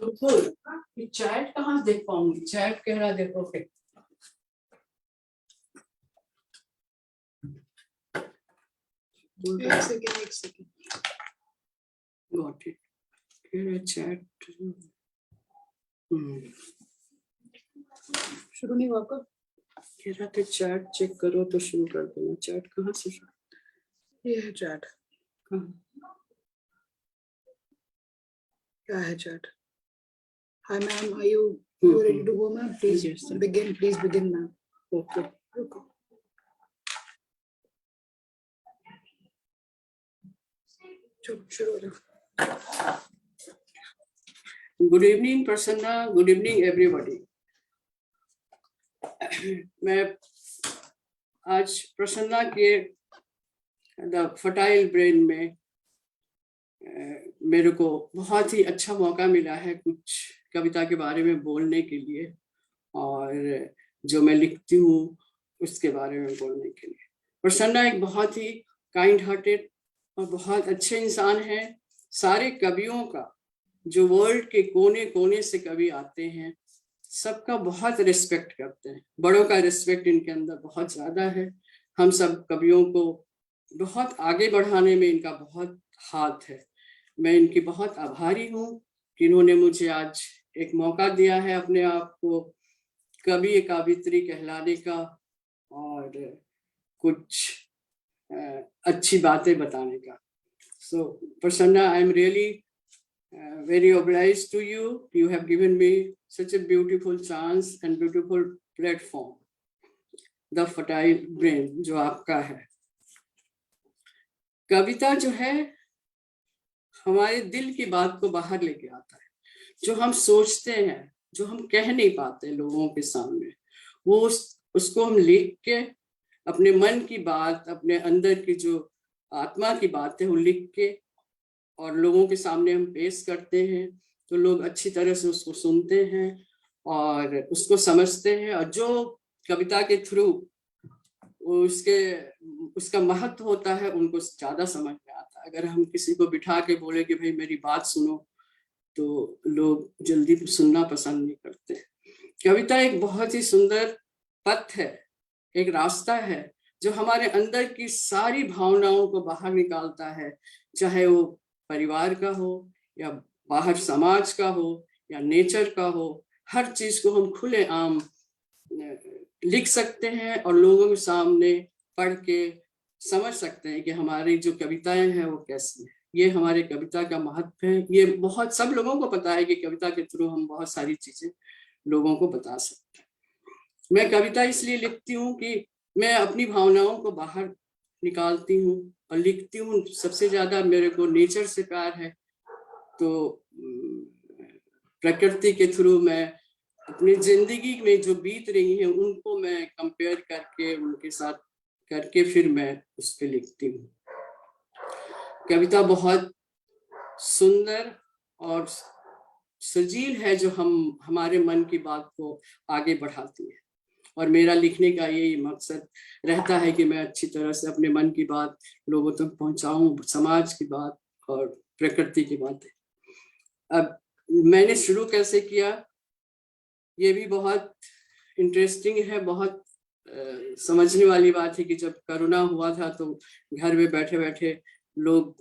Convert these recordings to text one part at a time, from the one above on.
बिल्कुल। चैट कहाँ देख पाऊंगी, चैट कह रहा देखो फिर। एक सेकंड गॉट इट। चैट शुरू नहीं हुआ कब? कह रहा था चैट चेक करो तो शुरू कर देना। चैट कहाँ से शुरू? ये है चैट। कहाँ? क्या है chat? Hi ma'am, are you ready to go ma'am? Please begin ma'am. Okay. शुरू हो जाओ। Good evening Prasanna, good evening everybody. मैं आज प्रसन्ना के द फर्टाइल ब्रेन में मेरे को बहुत ही अच्छा मौका मिला है कुछ कविता के बारे में बोलने के लिए, और जो मैं लिखती हूँ उसके बारे में बोलने के लिए। प्रसन्ना एक बहुत ही काइंड हार्टेड और बहुत अच्छे इंसान है। सारे कवियों का, जो वर्ल्ड के कोने कोने से कवि आते हैं, सबका बहुत रिस्पेक्ट करते हैं। बड़ों का रिस्पेक्ट इनके अंदर बहुत ज्यादा है। हम सब कवियों को बहुत आगे बढ़ाने में इनका बहुत हाथ है। मैं इनकी बहुत आभारी हूँ कि इन्होंने मुझे आज एक मौका दिया है अपने आप को कवि कावित्री कहलाने का और कुछ अच्छी बातें बताने का। So Prasanna, I am really very obliged to you. You have given me such a beautiful chance and beautiful platform. The fertile brain जो आपका है। कविता जो है हमारे दिल की बात को बाहर लेके आता है। जो हम सोचते हैं, जो हम कह नहीं पाते लोगों के सामने, वो उसको हम लिख के अपने मन की बात, अपने अंदर की जो आत्मा की बात है वो लिख के और लोगों के सामने हम पेश करते हैं, तो लोग अच्छी तरह से उसको सुनते हैं और उसको समझते हैं। और जो कविता के थ्रू उसका महत्व होता है, उनको ज्यादा समझ में आता है। अगर हम किसी को बिठा के बोले कि भाई मेरी बात सुनो, तो लोग जल्दी सुनना पसंद नहीं करते। कविता एक बहुत ही सुंदर पथ है, एक रास्ता है जो हमारे अंदर की सारी भावनाओं को बाहर निकालता है, चाहे वो परिवार का हो या बाहर समाज का हो या नेचर का हो। हर चीज को हम खुले आम लिख सकते हैं और लोगों के सामने पढ़ के समझ सकते हैं कि हमारी जो कविताएं हैं वो कैसी है। ये हमारे कविता का महत्व है। ये बहुत सब लोगों को पता है कि कविता के थ्रू हम बहुत सारी चीजें लोगों को बता सकते हैं। मैं कविता इसलिए लिखती हूँ कि मैं अपनी भावनाओं को बाहर निकालती हूँ और लिखती हूँ। सबसे ज्यादा मेरे को नेचर से प्यार है, तो प्रकृति के थ्रू मैं अपनी जिंदगी में जो बीत रही है उनको मैं कंपेयर करके, उनके साथ करके फिर मैं उस पर लिखती हूँ। कविता बहुत सुंदर और सजील है जो हमारे मन की बात को आगे बढ़ाती है। और मेरा लिखने का यही मकसद रहता है कि मैं अच्छी तरह से अपने मन की बात लोगों तक पहुंचाऊं, समाज की बात और प्रकृति की बातें। अब मैंने शुरू कैसे किया, ये भी बहुत इंटरेस्टिंग है। बहुत समझने वाली बात है कि जब कोरोना हुआ था तो घर में बैठे बैठे लोग,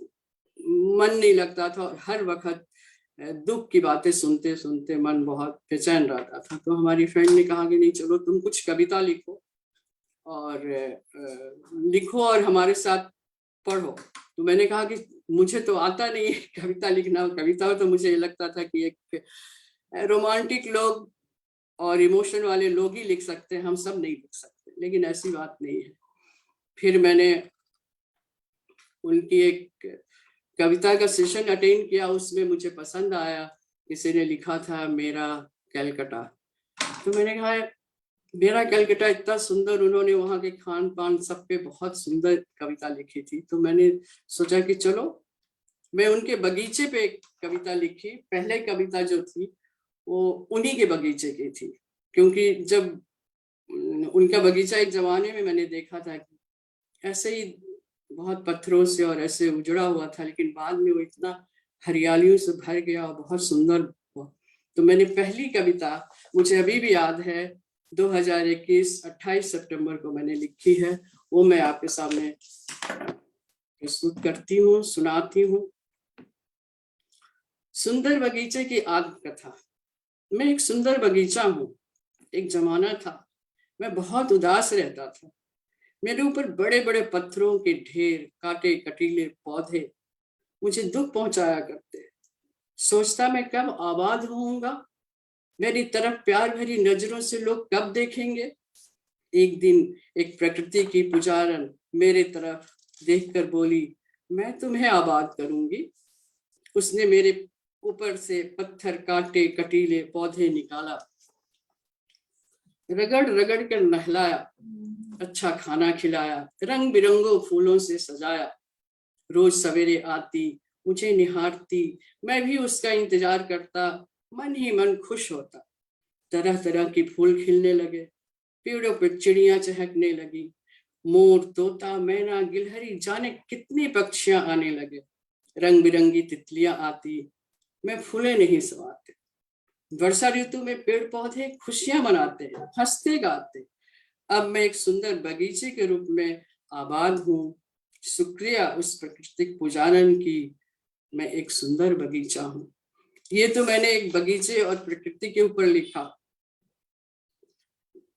मन नहीं लगता था और हर वक्त दुख की बातें सुनते सुनते मन बहुत बेचैन रहता था। तो हमारी फ्रेंड ने कहा कि नहीं, चलो तुम कुछ कविता लिखो और लिखो और हमारे साथ पढ़ो। तो मैंने कहा कि मुझे तो आता नहीं है कविता लिखना। कविता तो मुझे लगता था कि एक रोमांटिक लोग और इमोशन वाले लोग ही लिख सकते हैं, हम सब नहीं लिख सकते। लेकिन ऐसी बात नहीं है। फिर मैंने उनकी एक कविता का सेशन अटेंड किया, उसमें मुझे पसंद आया। किसी ने लिखा था मेरा कलकत्ता, तो मैंने कहा मेरा कलकत्ता इतना सुंदर, उन्होंने वहाँ के खान पान सब पे बहुत सुंदर कविता लिखी थी। तो मैंने सोचा कि चलो मैं उनके बगीचे पे एक कविता लिखी। पहले कविता जो थी वो उन्हीं के बगीचे की थी, क्योंकि जब उनका बगीचा एक जमाने में मैंने देखा था कि ऐसे ही बहुत पत्थरों से और ऐसे उजड़ा हुआ था, लेकिन बाद में वो इतना हरियालियों से भर गया और बहुत सुंदर हुआ। तो मैंने पहली कविता, मुझे अभी भी याद है, 2021 28 सितंबर को मैंने लिखी है, वो मैं आपके सामने प्रस्तुत करती हूँ, सुनाती हूँ। सुंदर बगीचे की आत्मकथा। मैं एक सुंदर बगीचा हूँ। एक जमाना था, मैं बहुत उदास रहता था। मेरे ऊपर बड़े बड़े पत्थरों के ढेर, काटे कटीले पौधे मुझे दुख पहुंचाया करते। सोचता मैं कब आबाद होऊंगा, मेरी तरफ प्यार भरी नजरों से लोग कब देखेंगे। एक दिन एक प्रकृति की पुजारन मेरे तरफ देखकर बोली, मैं तुम्हें आबाद करूंगी। उसने मेरे ऊपर से पत्थर, काटे कटीले पौधे निकाला, रगड़ रगड़ कर नहलाया, अच्छा खाना खिलाया, रंग बिरंगों फूलों से सजाया। रोज सवेरे आती, मुझे निहारती, मैं भी उसका इंतजार करता, मन ही मन खुश होता। तरह तरह के फूल खिलने लगे, पेड़ों पर चिड़ियां चहकने लगी, मोर, तोता, मैना, गिलहरी, जाने कितनी पक्षियां आने लगे। रंग बिरंगी तितलियां आती, मैं फूले नहीं समाते। वर्षा ऋतु में पेड़ पौधे खुशियां मनाते हैं, हंसते गाते। अब मैं एक सुंदर बगीचे के रूप में आबाद हूँ। शुक्रिया उस प्राकृतिक पुजारन की, मैं एक सुंदर बगीचा हूँ। ये तो मैंने एक बगीचे और प्रकृति के ऊपर लिखा।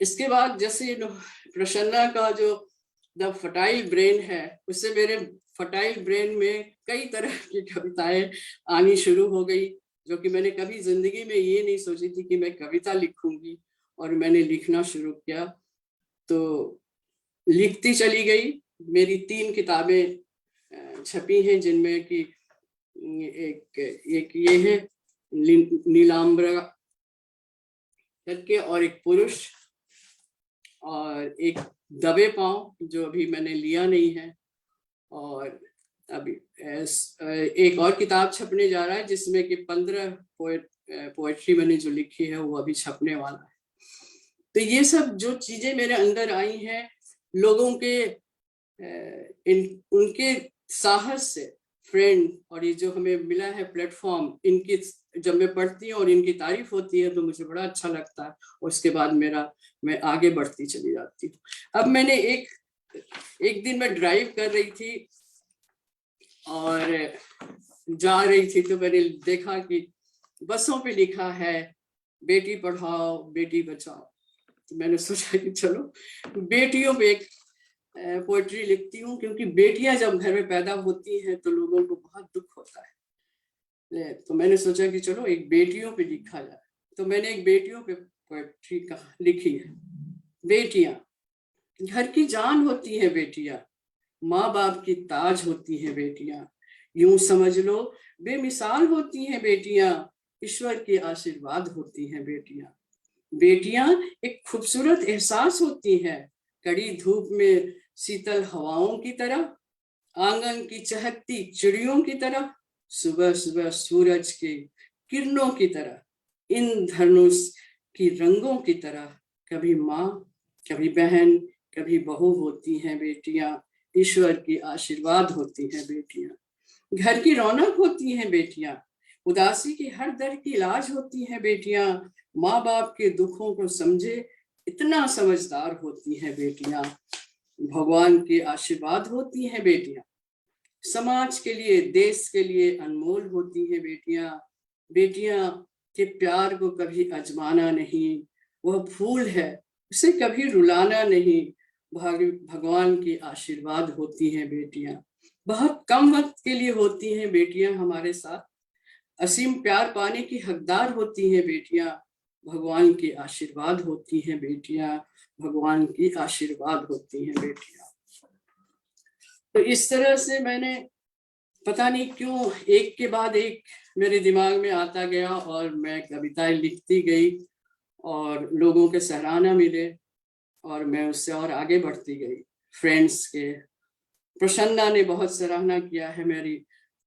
इसके बाद जैसे प्रसन्ना का जो द फर्टाइल ब्रेन है, उससे मेरे फर्टाइल ब्रेन में कई तरह की कविताएं आनी शुरू हो गई, जो कि मैंने कभी जिंदगी में ये नहीं सोची थी कि मैं कविता लिखूंगी। और मैंने लिखना शुरू किया, तो लिखती चली गई। मेरी 3 किताबें छपी हैं, जिनमें कि एक ये है नीलाम्बरा करके, और एक पुरुष, और एक दबे पांव जो अभी मैंने लिया नहीं है। और अभी एक और किताब छपने जा रहा है, जिसमें कि 15 पोएट्री मैंने जो लिखी है वो अभी छपने वाला है। तो ये सब जो चीजें मेरे अंदर आई हैं, लोगों के उनके साहस से, फ्रेंड, और ये जो हमें मिला है प्लेटफॉर्म, इनकी जब मैं पढ़ती हूँ और इनकी तारीफ होती है तो मुझे बड़ा अच्छा लगता है। और उसके बाद मैं आगे बढ़ती चली जाती हूँ। अब मैंने एक दिन मैं ड्राइव कर रही थी और जा रही थी, तो मैंने देखा कि बसों पे लिखा है बेटी पढ़ाओ बेटी बचाओ। तो मैंने सोचा कि चलो बेटियों पे एक पोएट्री लिखती हूँ, क्योंकि बेटियां जब घर में पैदा होती हैं तो लोगों को बहुत दुख होता है। तो मैंने सोचा कि चलो एक बेटियों पे लिखा जाए। तो मैंने एक बेटियों पे पोएट्री लिखी है। बेटियां घर की जान होती हैं, बेटियां माँ बाप की ताज होती हैं, बेटियां यूं समझ लो बेमिसाल होती हैं, बेटियां ईश्वर के आशीर्वाद होती हैं, बेटियां। बेटियां एक खूबसूरत एहसास होती हैं, कड़ी धूप में शीतल हवाओं की तरह, आंगन की चहकती चिड़ियों की तरह, सुबह सुबह सूरज की किरणों की तरह, इन धनुष की रंगों की तरह। कभी माँ, कभी बहन, कभी बहू होती हैं बेटियां, ईश्वर की आशीर्वाद होती हैं बेटियां। घर की रौनक होती हैं बेटियां, उदासी की हर दर्द की इलाज होती हैं बेटियां। माँ बाप के दुखों को समझे इतना समझदार होती हैं बेटियां, भगवान के आशीर्वाद होती हैं बेटियां। समाज के लिए, देश के लिए अनमोल होती हैं बेटियां। बेटियां के प्यार को कभी आजमाना नहीं, वह फूल है उसे कभी रुलाना नहीं, भगवान की आशीर्वाद होती हैं बेटियां। बहुत कम वक्त के लिए होती हैं बेटियां हमारे साथ, असीम प्यार पाने की हकदार होती हैं बेटियां, भगवान की आशीर्वाद होती हैं बेटियां, भगवान की आशीर्वाद होती हैं बेटियां। तो इस तरह से मैंने पता नहीं क्यों एक के बाद एक मेरे दिमाग में आता गया, और मैं कविताएं लिखती गई और लोगों के सराहना मिले, और मैं उससे और आगे बढ़ती गई। फ्रेंड्स के, प्रसन्ना ने बहुत सराहना किया है मेरी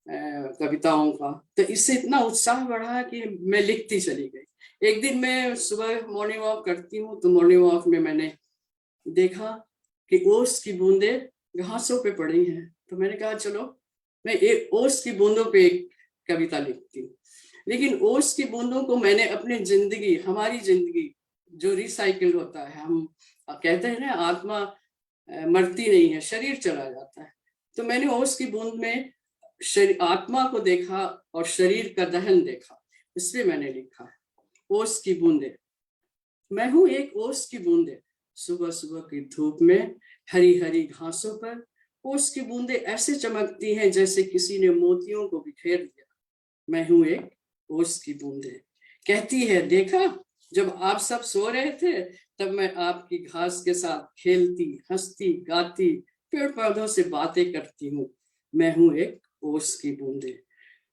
कविताओं का, तो इससे इतना उत्साह बढ़ा कि मैं लिखती चली गई। एक दिन मैं सुबह मॉर्निंग वॉक करती हूँ, तो मॉर्निंग वॉक में मैंने देखा कि ओस की बूंदे घासों पे पड़ी हैं। तो मैंने कहा चलो मैं एक ओस की बूंदों पे एक कविता लिखती हूँ। लेकिन ओस की बूंदों को मैंने अपनी जिंदगी, हमारी जिंदगी जो रिसाइकिल होता है, हम कहते हैं ना आत्मा मरती नहीं है, शरीर चला जाता है, तो मैंने ओस की बूंद में आत्मा को देखा और शरीर का दहन देखा, इसलिए मैंने लिखा है ओस की बूंदे। मैं हूं एक ओस की बूंदे, सुबह सुबह की धूप में हरी हरी घासों पर ओस की बूंदे ऐसे चमकती हैं जैसे किसी ने मोतियों को बिखेर दिया। मैं हूं एक ओस की बूंदे, कहती है देखा, जब आप सब सो रहे थे तब मैं आपकी घास के साथ खेलती, हंसती, गाती, पेड़ पौधों से बातें करती हूँ। मैं हूं एक ओस की बूंदे,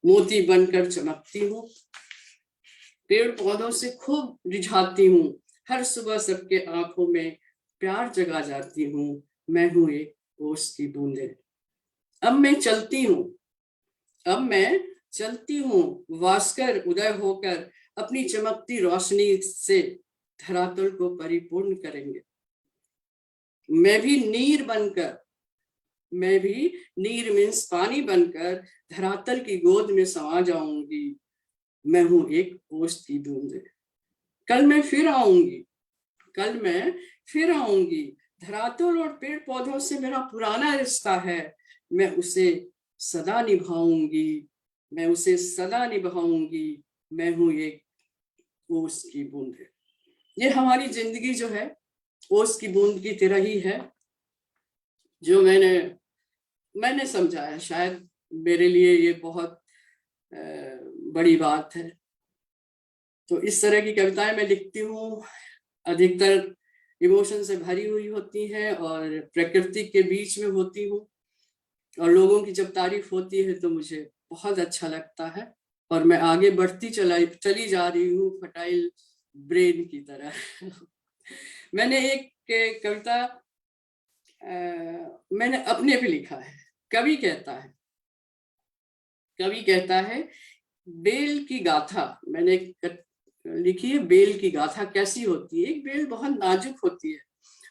मोती बनकर चमकती हूँ, पेड़ पौधों से खूब रिझाती हूँ, हर सुबह सबके आंखों में प्यार जगा जाती हूँ। मैं हूं एक ओस की बूंदे। अब मैं चलती हूँ, अब मैं चलती हूँ, वास्कर उदय होकर अपनी चमकती रोशनी से धरातल को परिपूर्ण करेंगे। मैं भी नीर बनकर, मैं भी नीर मीन्स पानी बनकर धरातल की गोद में समा जाऊंगी। मैं हूं एक ओस की बूंद, कल मैं फिर आऊंगी, कल मैं फिर आऊंगी। धरातल और पेड़ पौधों से मेरा पुराना रिश्ता है, मैं उसे सदा निभाऊंगी, मैं उसे सदा निभाऊंगी। मैं हूं एक ओस की बूंद। ये हमारी जिंदगी जो है ओस की बूंद की तरह ही है, जो मैंने समझा है। शायद मेरे लिए ये बहुत बड़ी बात है। तो इस तरह की कविताएं मैं लिखती हूँ, अधिकतर इमोशन से भरी हुई होती हैं और प्रकृति के बीच में होती हूँ, और लोगों की जब तारीफ होती है तो मुझे बहुत अच्छा लगता है, और मैं आगे बढ़ती चली जा रही हूँ फर्टाइल ब्रेन की तरह। मैंने एक कविता मैंने अपने पे लिखा है। कवि कहता है बेल की गाथा, मैंने लिखी है बेल की गाथा कैसी होती है। एक बेल बहुत नाजुक होती है,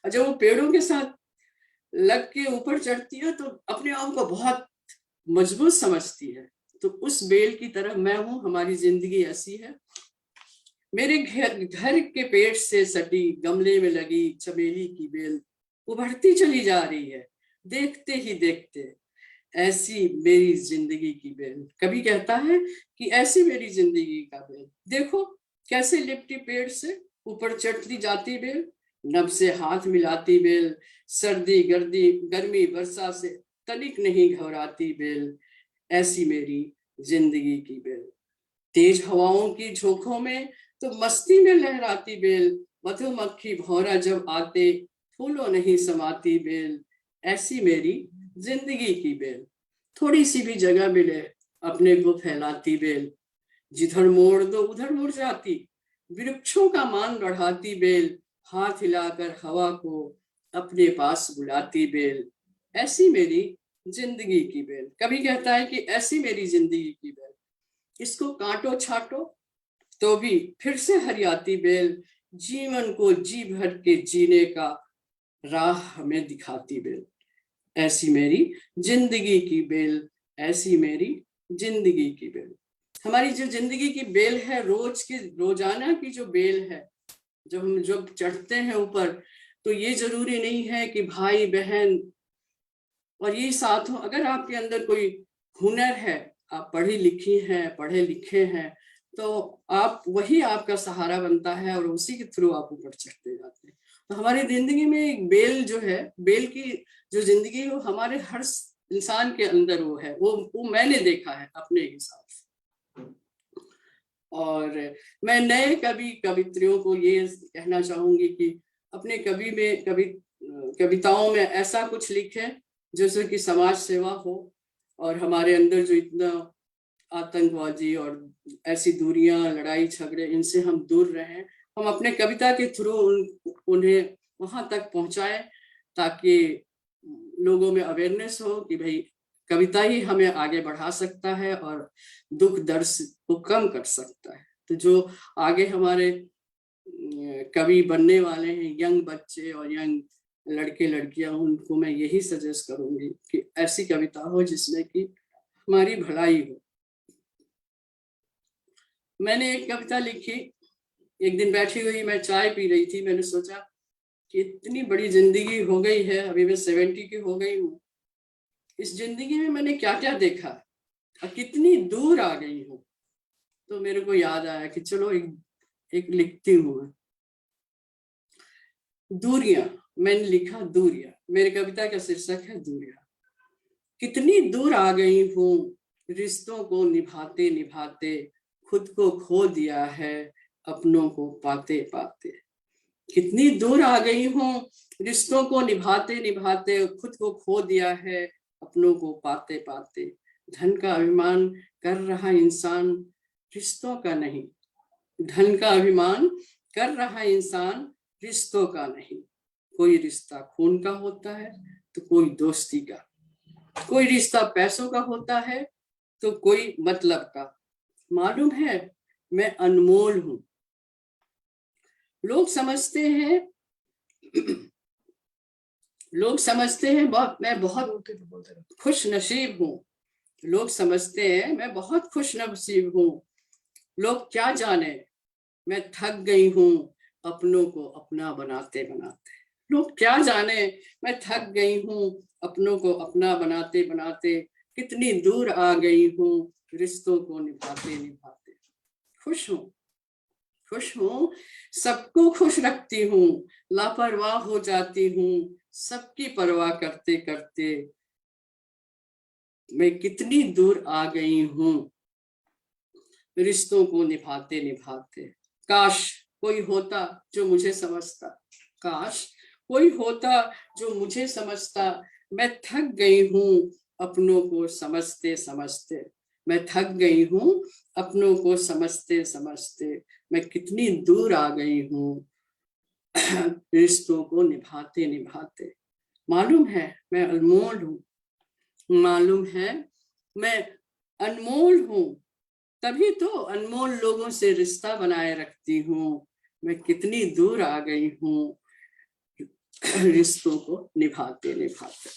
और जब वो पेड़ों के साथ लग के ऊपर चढ़ती है तो अपने आप को बहुत मजबूत समझती है। तो उस बेल की तरह मैं हूं, हमारी जिंदगी ऐसी है। मेरे घर के पेड़ से सटी गमले में लगी चमेली की बेल उभरती चली जा रही है, देखते ही देखते ऐसी मेरी जिंदगी की बेल। कभी कहता है कि ऐसी मेरी जिंदगी का बेल, देखो कैसे लिपटी पेड़ से ऊपर चढ़ती जाती बेल, नभ से हाथ मिलाती बेल, सर्दी गर्दी गर्मी वर्षा से तनिक नहीं घबराती बेल। ऐसी मेरी जिंदगी की बेल, तेज हवाओं की झोंकों में तो मस्ती में लहराती बेल, मधुमक्खी भौरा जब आते फूलों नहीं समाती बेल। ऐसी मेरी जिंदगी की बेल, थोड़ी सी भी जगह मिले अपने को फैलाती बेल, जिधर मोड़ दो उधर मुड़ जाती, वृक्षों का मान बढ़ाती बेल, हाथ हिलाकर हवा को अपने पास बुलाती बेल। ऐसी मेरी जिंदगी की बेल। कभी कहता है कि ऐसी मेरी जिंदगी की बेल, इसको काटो छाटो तो भी फिर से हरियाती बेल, जीवन को जी भर के जीने का राह हमें दिखाती बेल। ऐसी मेरी जिंदगी की बेल, ऐसी मेरी जिंदगी की बेल। हमारी जो जिंदगी की बेल है, रोजाना की जो बेल है, जब चढ़ते हैं ऊपर, तो ये जरूरी नहीं है कि भाई बहन और ये साथ हो। अगर आपके अंदर कोई हुनर है, आप पढ़ी लिखी हैं, पढ़े लिखे हैं, तो आप वही आपका सहारा बनता है और उसी के थ्रू आप ऊपर चढ़ते जाते हैं। तो हमारी जिंदगी में एक बेल जो है, बेल की जो जिंदगी है, वो हमारे हर इंसान के अंदर वो है, वो मैंने देखा है अपने हिसाब से। और मैं नए कवित्रियों को ये कहना चाहूंगी कि अपने कविताओं में ऐसा कुछ लिखें जैसे कि समाज सेवा हो, और हमारे अंदर जो इतना आतंकवादी और ऐसी दूरियां, लड़ाई झगड़े, इनसे हम दूर रहें। हम अपने कविता के थ्रू उन्हें वहां तक पहुंचाएं, ताकि लोगों में अवेयरनेस हो कि भाई कविता ही हमें आगे बढ़ा सकता है और दुख दर्द को कम कर सकता है। तो जो आगे हमारे कवि बनने वाले हैं, यंग बच्चे और यंग लड़के लड़कियां, उनको मैं यही सजेस्ट करूंगी कि ऐसी कविता हो जिसमें कि हमारी भलाई हो। मैंने एक कविता लिखी। एक दिन बैठी हुई मैं चाय पी रही थी, मैंने सोचा कि इतनी बड़ी जिंदगी हो गई है, अभी मैं 70 की हो गई हूँ, इस जिंदगी में मैंने क्या क्या देखा और कितनी दूर आ गई हूँ। तो मेरे को याद आया कि चलो एक लिखती हूँ मैं। दूरियां, मैंने लिखा दूरियां। मेरी कविता का शीर्षक है दूरियां। कितनी दूर आ गई हूँ रिश्तों को निभाते निभाते, खुद को खो दिया है अपनों को पाते पाते। कितनी दूर आ गई हूँ रिश्तों को निभाते निभाते, खुद को खो दिया है अपनों को पाते पाते। धन का अभिमान कर रहा इंसान रिश्तों का नहीं, धन का अभिमान कर रहा इंसान रिश्तों का नहीं। कोई रिश्ता खून का होता है तो कोई दोस्ती का, कोई रिश्ता पैसों का होता है तो कोई मतलब का। मालूम है मैं अनमोल हूं, लोग समझते हैं मैं बहुत खुश नसीब हूँ। लोग समझते हैं मैं बहुत खुश नसीब हूँ। लोग क्या जाने मैं थक गई हूँ अपनों को अपना बनाते बनाते। लोग क्या जाने मैं थक गई हूँ अपनों को अपना बनाते बनाते। कितनी दूर आ गई हूँ रिश्तों को निभाते निभाते। खुश हूँ सबको खुश रखती हूँ, लापरवाह हो जाती हूँ सबकी परवाह करते करते। मैं कितनी दूर आ गई हूँ रिश्तों को निभाते निभाते। काश कोई होता जो मुझे समझता, काश कोई होता जो मुझे समझता। मैं थक गई हूँ अपनों को समझते समझते, मैं थक गई हूँ अपनों को समझते समझते। मैं कितनी दूर आ गई हूँ रिश्तों को निभाते निभाते। मालूम है मैं अनमोल हूँ, मालूम है मैं अनमोल हूँ, तभी तो अनमोल लोगों से रिश्ता बनाए रखती हूँ। मैं कितनी दूर आ गई हूँ रिश्तों को निभाते निभाते।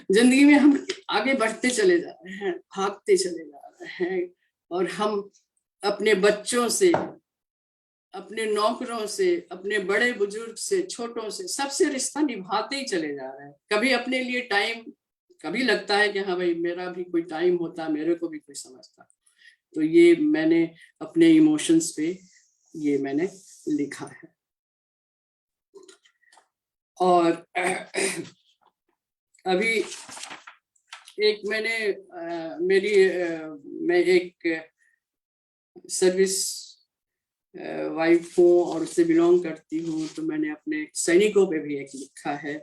जिंदगी में हम आगे बढ़ते चले जा रहे हैं, भागते चले जा रहे हैं, और हम अपने बच्चों से, अपने नौकरों से, अपने बड़े बुजुर्ग से, छोटों से, सबसे रिश्ता निभाते ही चले जा रहे हैं। कभी अपने लिए टाइम, कभी लगता है कि हाँ भाई मेरा भी कोई टाइम होता, मेरे को भी कोई समझता। तो ये मैंने अपने इमोशंस पे ये मैंने लिखा है। और अभी एक मैंने मैं एक सर्विस वाइफ हूँ और उससे बिलोंग करती हूँ, तो मैंने अपने सैनिकों पे भी एक लिखा है।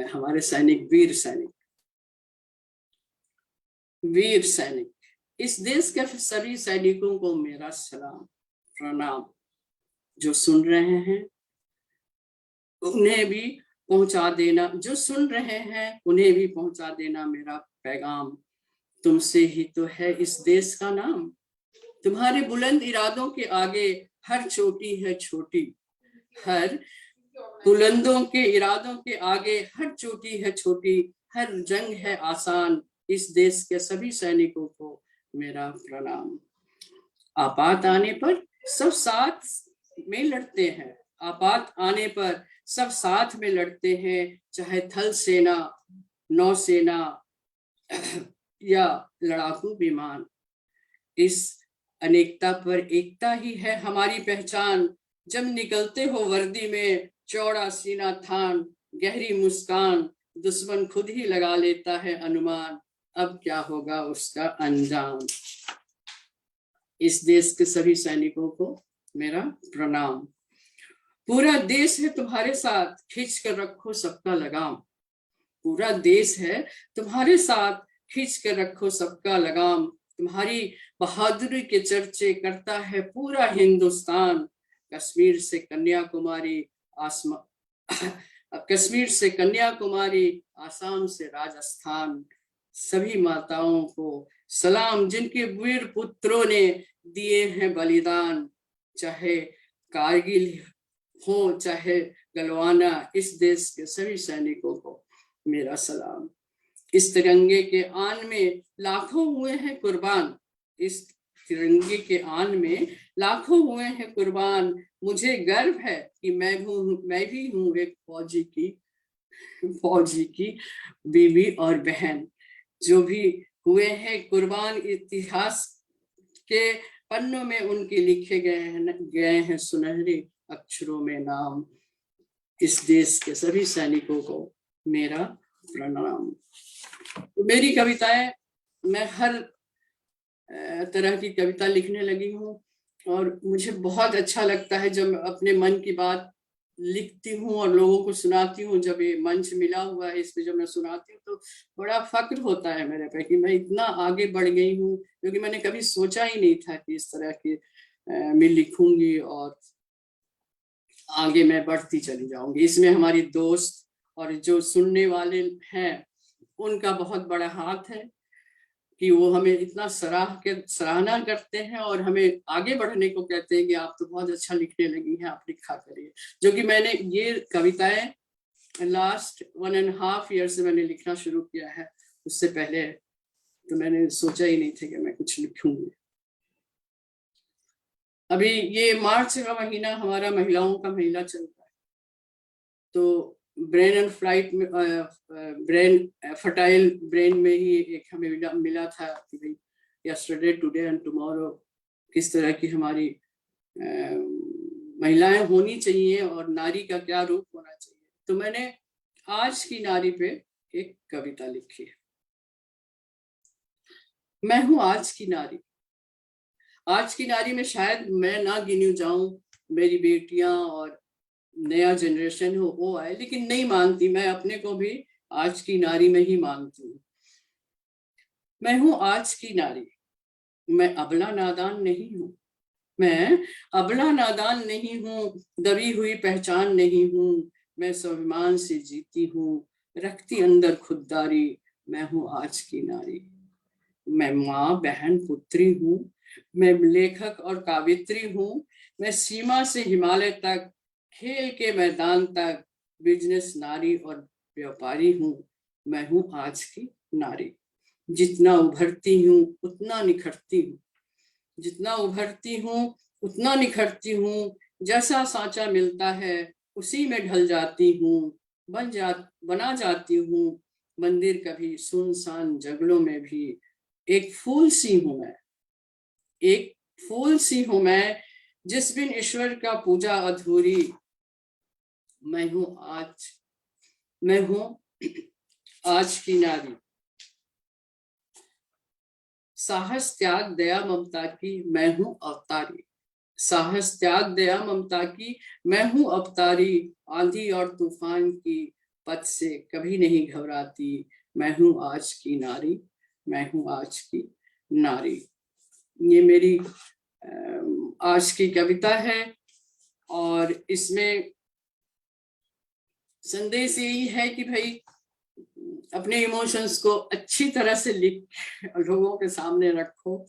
हमारे सैनिक, वीर सैनिक, वीर सैनिक, इस देश के सभी सैनिकों को मेरा सलाम प्रणाम। जो सुन रहे हैं उन्हें भी पहुंचा देना, जो सुन रहे हैं उन्हें भी पहुंचा देना मेरा पैगाम। तुमसे ही तो है इस देश का नाम, तुम्हारे बुलंद इरादों के आगे हर चोटी है छोटी। हर बुलंदों के इरादों के आगे हर चोटी है छोटी, हर जंग है आसान। इस देश के सभी सैनिकों को मेरा प्रणाम। आपात आने पर सब साथ में लड़ते हैं, आपात आने पर सब साथ में लड़ते हैं, चाहे थल सेना, नौसेना या लड़ाकू विमान। इस अनेकता पर एकता ही है हमारी पहचान। जब निकलते हो वर्दी में चौड़ा सीना थान, गहरी मुस्कान, दुश्मन खुद ही लगा लेता है अनुमान, अब क्या होगा उसका अंजाम। इस देश के सभी सैनिकों को मेरा प्रणाम। पूरा देश है तुम्हारे साथ, खींच कर रखो सबका लगाम। पूरा देश है तुम्हारे साथ, खींच कर रखो सबका लगाम। तुम्हारी बहादुरी के चर्चे करता है पूरा हिंदुस्तान। कश्मीर से कन्याकुमारी कश्मीर से कन्याकुमारी, आसाम से राजस्थान, सभी माताओं को सलाम जिनके वीर पुत्रों ने दिए हैं बलिदान। चाहे कारगिल हो चाहे गलवाना, इस देश के सभी सैनिकों को मेरा सलाम। इस तिरंगे के आन में लाखों हुए हैं कुर्बान, इस तिरंगे के आन में लाखों हुए हैं कुर्बान। मुझे गर्व है कि मैं भी हूँ एक फौजी की बीवी और बहन। जो भी हुए हैं कुर्बान, इतिहास के पन्नों में उनके लिखे गए हैं सुनहरे अक्षरों में नाम। इस देश के सभी सैनिकों को मेरा प्रणाम। तो मेरी कविताएं, मैं हर तरह की कविता लिखने लगी हूँ और मुझे बहुत अच्छा लगता है जब मैं अपने मन की बात लिखती हूँ और लोगों को सुनाती हूँ। जब ये मंच मिला हुआ है, इस पे जब मैं सुनाती हूँ तो बड़ा फक्र होता है मेरे पे कि मैं इतना आगे बढ़ गई हूँ, क्योंकि मैंने कभी सोचा ही नहीं था कि इस तरह के मैं लिखूंगी और आगे मैं बढ़ती चली जाऊंगी। इसमें हमारी दोस्त और जो सुनने वाले हैं उनका बहुत बड़ा हाथ है कि वो हमें इतना सराहना करते हैं और हमें आगे बढ़ने को कहते हैं कि आप तो बहुत अच्छा लिखने लगी हैं, आप लिखा करिए। जो कि मैंने ये कविताएं लास्ट 1.5 ईयर से मैंने लिखना शुरू किया है। उससे पहले तो मैंने सोचा ही नहीं था कि मैं कुछ लिखूंगी। अभी ये मार्च का महीना हमारा महिलाओं का महीना चल रहा है, तो ब्रेन एंड फ्लाइट में फर्टाइल ब्रेन में ही एक हमें मिला था कि भाई यस्टरडे टुडे एंड टुमारो किस तरह की हमारी महिलाएं होनी चाहिए और नारी का क्या रूप होना चाहिए। तो मैंने आज की नारी पे एक कविता लिखी है। मैं हूं आज की नारी। आज की नारी में शायद मैं ना गिनी जाऊं, मेरी बेटियां और नया जनरेशन हो वो आए, लेकिन नहीं मानती, मैं अपने को भी आज की नारी में ही मानती हूँ। मैं हूँ आज की नारी, मैं अबला नादान नहीं हूँ। मैं अबला नादान नहीं हूँ, दबी हुई पहचान नहीं हूँ। मैं स्वाभिमान से जीती हूँ, रखती अंदर खुददारी। मैं हूँ आज की नारी। मैं माँ बहन पुत्री हूँ, मैं लेखक और कावित्री हूँ। मैं सीमा से हिमालय तक, खेल के मैदान तक, बिजनेस नारी और व्यापारी हूँ। मैं हूँ आज की नारी। जितना उभरती हूँ उतना निखरती हूँ, जितना उभरती हूँ उतना निखरती हूँ। जैसा सांचा मिलता है उसी में ढल जाती हूँ, बना जाती हूँ मंदिर कभी सुनसान जंगलों में भी। एक फूल सी हूँ मैं, एक फूल सी हूँ मैं, जिस बिन ईश्वर का पूजा अधूरी। मैं हूँ आज की नारी। साहस त्याग दया ममता की मैं हूँ अवतारी। साहस त्याग दया ममता की मैं हूँ अवतारी। आंधी और तूफान की पथ से कभी नहीं घबराती। मैं हूँ आज की नारी, मैं हूँ आज की नारी। ये मेरी आज की कविता है और इसमें संदेश यही है कि भाई अपने इमोशंस को अच्छी तरह से लिख लोगों के सामने रखो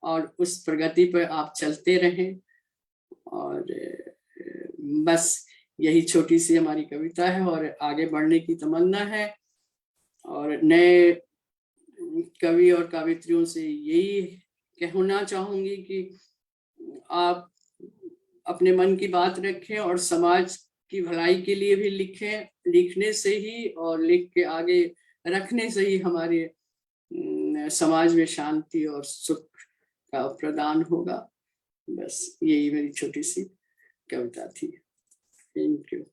और उस प्रगति पर आप चलते रहें। और बस यही छोटी सी हमारी कविता है और आगे बढ़ने की तमन्ना है। और नए कवि और कवित्रियों से यही कहना चाहूंगी कि आप अपने मन की बात रखें और समाज की भलाई के लिए भी लिखें। लिखने से ही और लिख के आगे रखने से ही हमारे समाज में शांति और सुख का प्रदान होगा। बस यही मेरी छोटी सी कविता थी। Thank you.